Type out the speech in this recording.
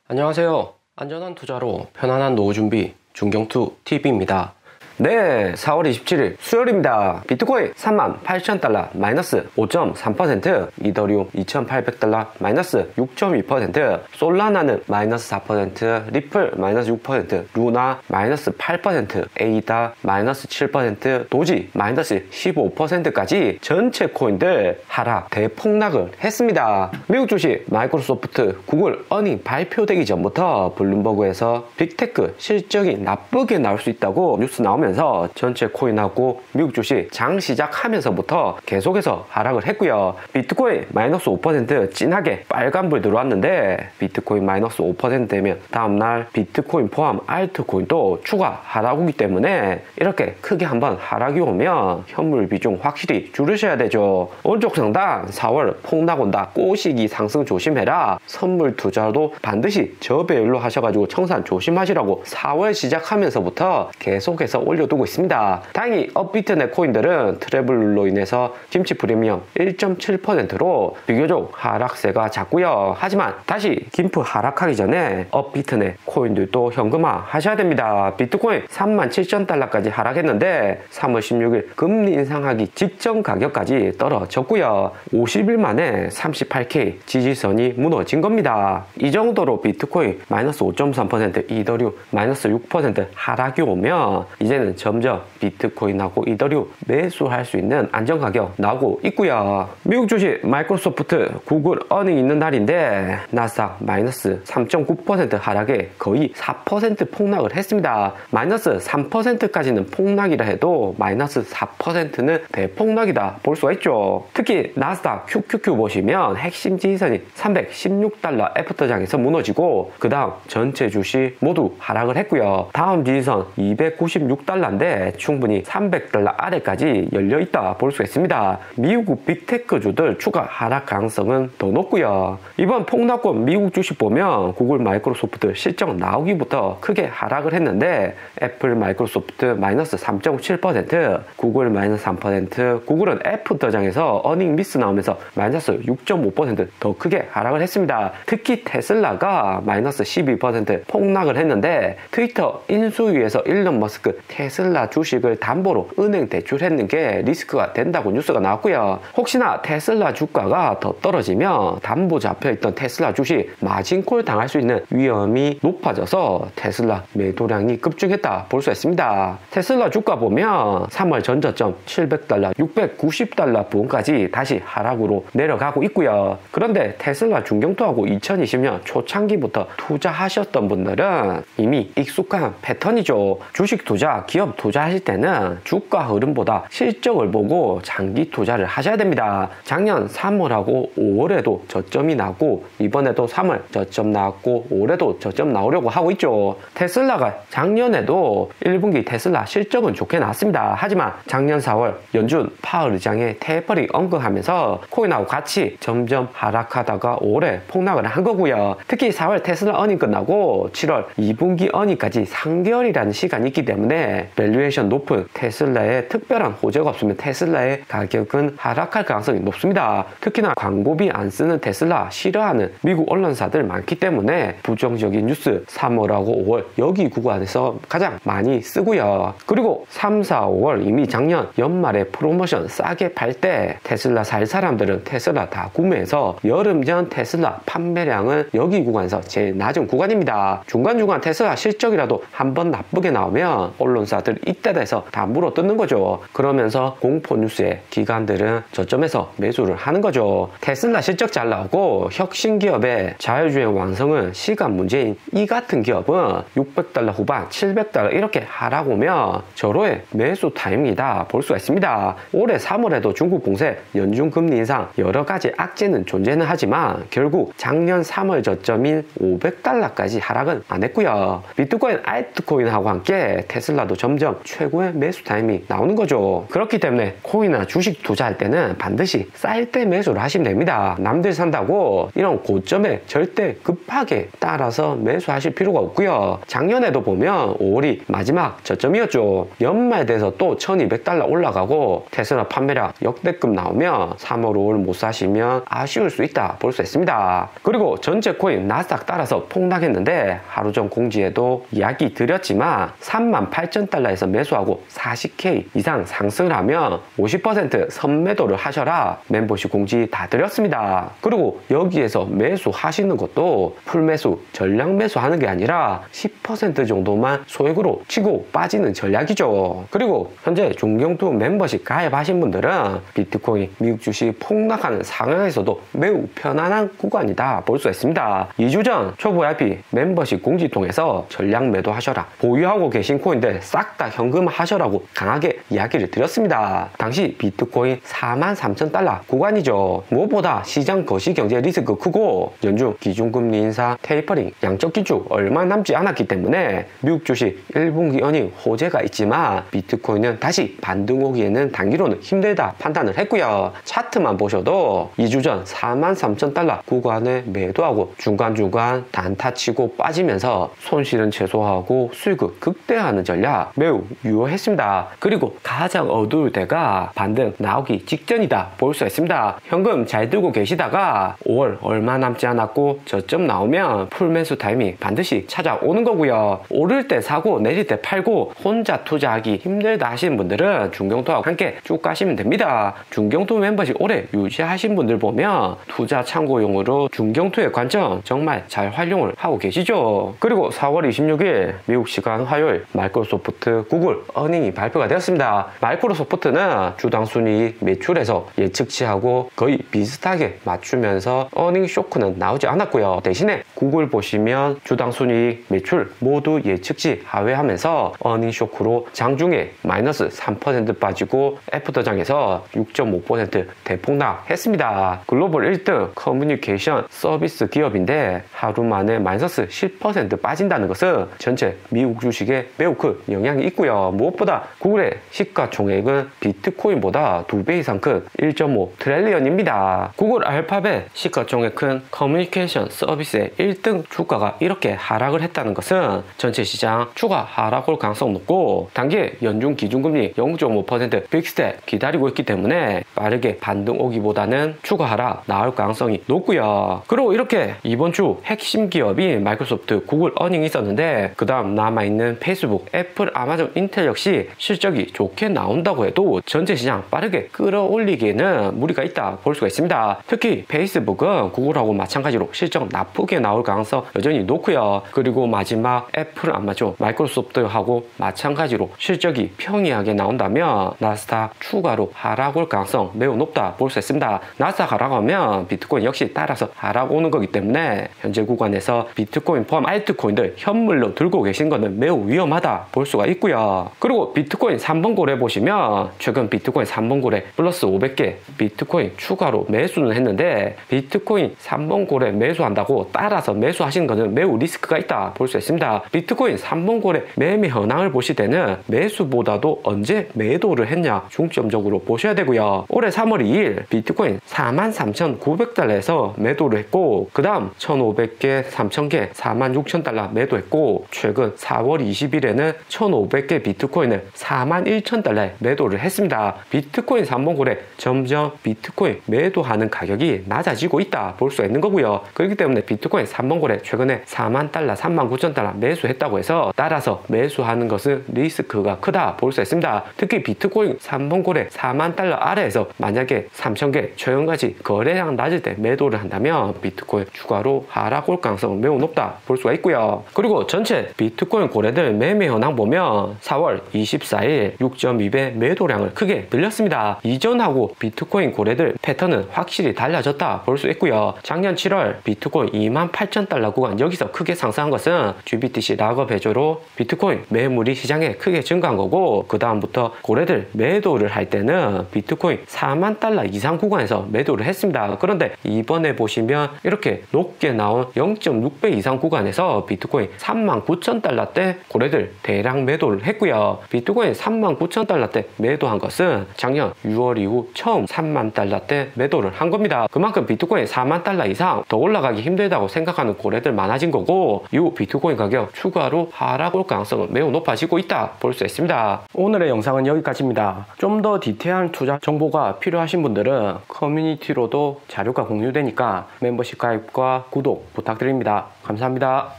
안녕하세요. 안전한 투자로 편안한 노후 준비 중경투TV입니다. 네, 4월 27일 수요일입니다. 비트코인 38,000달러 마이너스 5.3%, 이더리움 2,800달러 마이너스 6.2%, 솔라나는 마이너스 4%, 리플 마이너스 6%, 루나 마이너스 8%, 에이다 마이너스 7%, 도지 마이너스 15%까지 전체 코인들 하락 대폭락을 했습니다. 미국 주식 마이크로소프트, 구글 어닝 발표되기 전부터 블룸버그에서 빅테크 실적이 나쁘게 나올 수 있다고 뉴스 나오면 전체 코인하고 미국 주식 장 시작하면서부터 계속해서 하락을 했고요. 비트코인 마이너스 5% 진하게 빨간불 들어왔는데 비트코인 마이너스 5% 되면 다음날 비트코인 포함 알트코인도 추가 하락 오기 때문에 이렇게 크게 한번 하락이 오면 현물 비중 확실히 줄이셔야 되죠. 오른쪽 상단 4월 폭락 온다, 꼬시기 상승 조심해라, 선물 투자도 반드시 저배율로 하셔가지고 청산 조심하시라고 4월 시작하면서부터 계속해서 올려두고 있습니다. 다행히 업비트넷 코인들은 트래블로 인해서 김치 프리미엄 1.7%로 비교적 하락세가 잦고요. 하지만 다시 김프 하락하기 전에 업비트넷 코인들도 현금화 하셔야 됩니다. 비트코인 37,000달러까지 하락했는데 3월 16일 금리 인상하기 직전 가격까지 떨어졌고요. 50일 만에 38K 지지선이 무너진 겁니다. 이 정도로 비트코인 마이너스 5.3%, 이더리움 마이너스 6% 하락이 오면 이제는 점점 비트코인하고 이더리움 매수할 수 있는 안정가격 나오고 있고요. 미국 주식 마이크로소프트, 구글 어닝 있는 날인데 나스닥 마이너스 3.9% 하락에 거의 4% 폭락을 했습니다. 마이너스 3%까지는 폭락이라 해도 마이너스 4%는 대폭락이다 볼 수가 있죠. 특히 나스닥 QQQ 보시면 핵심 지지선이 316달러 애프터장에서 무너지고 그 다음 전체 주식 모두 하락을 했고요. 다음 지지선 296달러인데 충분히 300달러 아래까지 열려있다 볼 수 있습니다. 미국 빅테크주들 추가 하락 가능성은 더 높고요. 이번 폭락권 미국 주식 보면 구글 마이크로소프트 실적 나오기부터 크게 하락을 했는데 애플 마이크로소프트 마이너스 3.7%, 구글 마이너스 3%, 구글은 애프터장에서 어닝 미스 나오면서 마이너스 6.5% 더 크게 하락을 했습니다. 특히 테슬라가 마이너스 12% 폭락을 했는데 트위터 인수위에서 일론 머스크 테슬라 주식을 담보로 은행 대출했는 게 리스크가 된다고 뉴스가 나왔고요. 혹시나 테슬라 주가가 더 떨어지면 담보 잡혀있던 테슬라 주식 마진콜 당할 수 있는 위험이 높아져서 테슬라 매도량이 급증했다 볼 수 있습니다. 테슬라 주가 보면 3월 전저점 700달러, 690달러 부근까지 다시 하락으로 내려가고 있고요. 그런데 테슬라 중경투하고 2020년 초창기부터 투자하셨던 분들은 이미 익숙한 패턴이죠. 주식 투자, 기업 투자하실 때는 주가 흐름보다 실적을 보고 장기 투자를 하셔야 됩니다. 작년 3월하고 5월에도 저점이 나고 이번에도 3월 저점 나왔고 올해도 저점 나오려고 하고 있죠. 테슬라가 작년에도 1분기 테슬라 실적은 좋게 나왔습니다. 하지만 작년 4월 연준 파월 의장의 테이퍼링 언급하면서 코인하고 같이 점점 하락하다가 올해 폭락을 한 거고요. 특히 4월 테슬라 어닝 끝나고 7월 2분기 어닝까지 3개월이라는 시간이 있기 때문에 밸류에이션 높은 테슬라에 특별한 호재가 없으면 테슬라의 가격은 하락할 가능성이 높습니다. 특히나 광고비 안 쓰는 테슬라 싫어하는 미국 언론사들 많기 때문에 부정적인 뉴스 3월하고 5월 여기 구간에서 가장 많이 쓰고요. 그리고 3, 4, 5월 이미 작년 연말에 프로모션 싸게 팔 때 테슬라 살 사람들은 테슬라 다 구매해서 여름 전 테슬라 판매량은 여기 구간에서 제일 낮은 구간입니다. 중간중간 테슬라 실적이라도 한번 나쁘게 나오면 언론사들 이때 돼서 다 물어뜯는 거죠. 그러면서 공포 뉴스에 기관들은 저점에서 매수를 하는 거죠. 테슬라 실적 잘 나오고 혁신 기업의 자율주행 완성은 시간 문제인 이 같은 기업은 600달러 후반, 700달러 이렇게 하락 오면 절호의 매수 타임이다 볼 수가 있습니다. 올해 3월에도 중국 공세, 연준 금리 인상 여러 가지 악재는 존재는 하지만 결국 작년 3월 저점인 500달러까지 하락은 안 했고요. 비트코인, 알트코인하고 함께 테슬라도 점점 최고의 매수 타임이 나오는 거죠. 그렇기 때문에 코인이나 주식 투자할 때는 반드시 쌓일 때 매수를 하시면 됩니다. 남들 산다고 이런 고점에 절대 급하게 따라서 매수하실 필요가 없고요. 작년에도 보면 5월이 마지막 저점이었죠. 연말 돼서 또 1200달러 올라가고 테슬라 판매량 역대급 나오면 3월 5월 못 사시면 아쉬울 수 있다 볼 수 있습니다. 그리고 전체 코인 나스닥 따라서 폭락했는데 하루 전 공지에도 이야기 드렸지만 38,000달러에서 매수하고 40K 이상 상승을 하면 50% 선매도를 하셔라 멤버십 공지 다 드렸습니다. 그리고 여기에서 매수하시는 것도 풀매수, 전량 매수하는 게 아니라 10% 정도만 소액으로 치고 빠지는 전략이죠. 그리고 현재 중경투 멤버십 가입하신 분들은 비트코인, 미국 주식 폭락하는 상황에서도 매우 편안한 구간이다 볼 수 있습니다. 2주 전 초보 VIP 멤버십 공지 통해서 전량 매도하셔라, 보유하고 계신 코인들 싹 다 현금하셔라고 강하게 이야기를 드렸습니다. 당시 비트코인 43,000달러 구간이죠. 무엇보다 시장 거시경제 리스크 크고 연중 기준금리 인사, 테이퍼링, 양적 기축 얼마 남지 않았기 때문에 미국 주식 1분기 어닝 호재가 있지만 비트코인은 다시 반등 오기에는 단기로는 힘들다 판단을 했고요. 차트만 보셔도 2주 전 43,000달러 구간에 매도하고 중간중간 단타치고 빠지면서 손실은 최소화하고 수익을 극대화하는 전략 매우 유효했습니다. 그리고 가장 어두울 때가 반등 나오기 직전이다 볼 수 있습니다. 현금 잘 들고 계시다가 5월 얼마 남지 않았고 저점 나오면 풀매수 타임이 반드시 찾아오는 거고요. 오를 때 사고 내릴 때 팔고 혼자 투자하기 힘들다 하시는 분들은 중경투하고 함께 쭉 가시면 됩니다. 중경투 멤버십 오래 유지하신 분들 보면 투자 참고용으로 중경투의 관점 정말 잘 활용을 하고 계시죠. 그리고 4월 26일 미국 시간 화요일 마이크로소프트, 구글 어닝이 발표가 되었습니다. 마이크로소프트는 주당 순이익 매출에서 예측치하고 거의 비슷하게 맞추면서 어닝 쇼크는 나오지 않았고요. 대신에 구글 보시면 주당 순이익 매출 모두 예측치 하회하면서 어닝 쇼크로 장중에 마이너스 3% 빠지고 애프터장에서 6.5% 대폭락했습니다. 글로벌 1등 커뮤니케이션 서비스 기업인데 하루 만에 마이너스 10% 빠진다는 것은 전체 미국 주식에 매우 큰 영향이 있고요. 무엇보다 구글의 시가총액은 비트코인보다 2배 이상 큰 1.5 트릴리언입니다. 구글 알파벳 시가총액 큰 커뮤니케이션 서비스의 1등 주가가 이렇게 하락을 했다는 것은 전체 시장 추가 하락 올 가능성 높고 단기 연중 기준금리 0.5% 빅스텝 기다리고 있기 때문에 빠르게 반등 오기보다는 추가 하락 나올 가능성이 높고요. 그리고 이렇게 이번 주 핵심 기업이 마이크로소프트, 구글 어닝이 있었는데 그 다음 남아있는 페이스북, 애플, 아마존, 인텔 역시 실적이 좋게 나온다고 해도 전체 시장 빠르게 끌어올리기에는 무리가 있다 볼 수가 있습니다. 특히 페이스북은 구글하고 마찬가지로 실적 나쁘게 나올 가능성 여전히 높고요. 그리고 마지막 애플, 아마존, 마이크로소프트하고 마찬가지로 실적이 평이하게 나온다면 나스닥 추가로 하락 올 가능성 매우 높다 볼 수 있습니다. 나스닥 하락하면 비트코인 역시 따라서 하락 오는 거기 때문에 현재 구간에서 비트코인 포함 알트코인들 현물로 들고 계신 거는 매우 위험하다 볼 수가 있고요. 그리고 비트코인 3번 고래 보시면 최근 비트코인 3번 고래 플러스 500개 비트코인 추가로 매수는 했는데 비트코인 3번 고래 매수한다고 따라서 매수하시는 거는 매우 리스크가 있다 볼 수 있습니다. 비트코인 3번 고래 매매 현황을 보실 때는 매수보다도 언제 매도를 했냐 중점적으로 보셔야 되고요. 올해 3월 2일 비트코인 43,900달러에서 매도를 했고 그 다음 1,500개, 3,000개, 46,000달러 매도했고 최근 4월 20일에는 1,500개 비트코인을 41,000달러에 매도를 했습니다. 비트코인 3번 고래 점점 비트코인 매도하는 가격이 낮아지고 있다 볼 수 있는 거고요. 그렇기 때문에 비트코인 3번 고래 최근에 40,000달러, 39,000달러 매수했다고 해서 따라서 매수하는 것은 리스크가 크다 볼 수 있습니다. 특히 비트코인 3번 고래 40,000달러 아래에서 만약에 3,000개 최근까지 거래량 낮을 때 매도를 한다면 비트코인 추가로 하락 올 가능성 매우 높다 볼 수가 있고요. 그리고 전체 비트코인 고래들 매매 현황 보면 4월 24일 6.2배 매도량을 크게 늘렸습니다. 이전하고 비트코인 고래들 패턴은 확실히 달라졌다 볼 수 있고요. 작년 7월 비트코인 28,000달러 구간 여기서 크게 상승한 것은 GBTC 락업 해조로 비트코인 매물이 시장에 크게 증가한 거고 그 다음부터 고래들 매도를 할 때는 비트코인 40,000달러 이상 구간에서 매도를 했습니다. 그런데 이번에 보시면 이렇게 높게 나온 0.6배 이상 구간에서 비트코인 39,000달러대 고래들 대량 매도를 했고요. 비트코인 39,000달러대 매도한 것은 작년 6월 이후 처음 3만 달러대 매도를 한 겁니다. 그만큼 비트코인 4만 달러 이상 더 올라가기 힘들다고 생각하는 고래들 많아진 거고, 이후 비트코인 가격 추가로 하락 올 가능성은 매우 높아지고 있다 볼 수 있습니다. 오늘의 영상은 여기까지입니다. 좀 더 디테일한 투자 정보가 필요하신 분들은 커뮤니티로도 자료가 공유되니까 멤버십 가입과 구독 부탁드립니다. 감사합니다.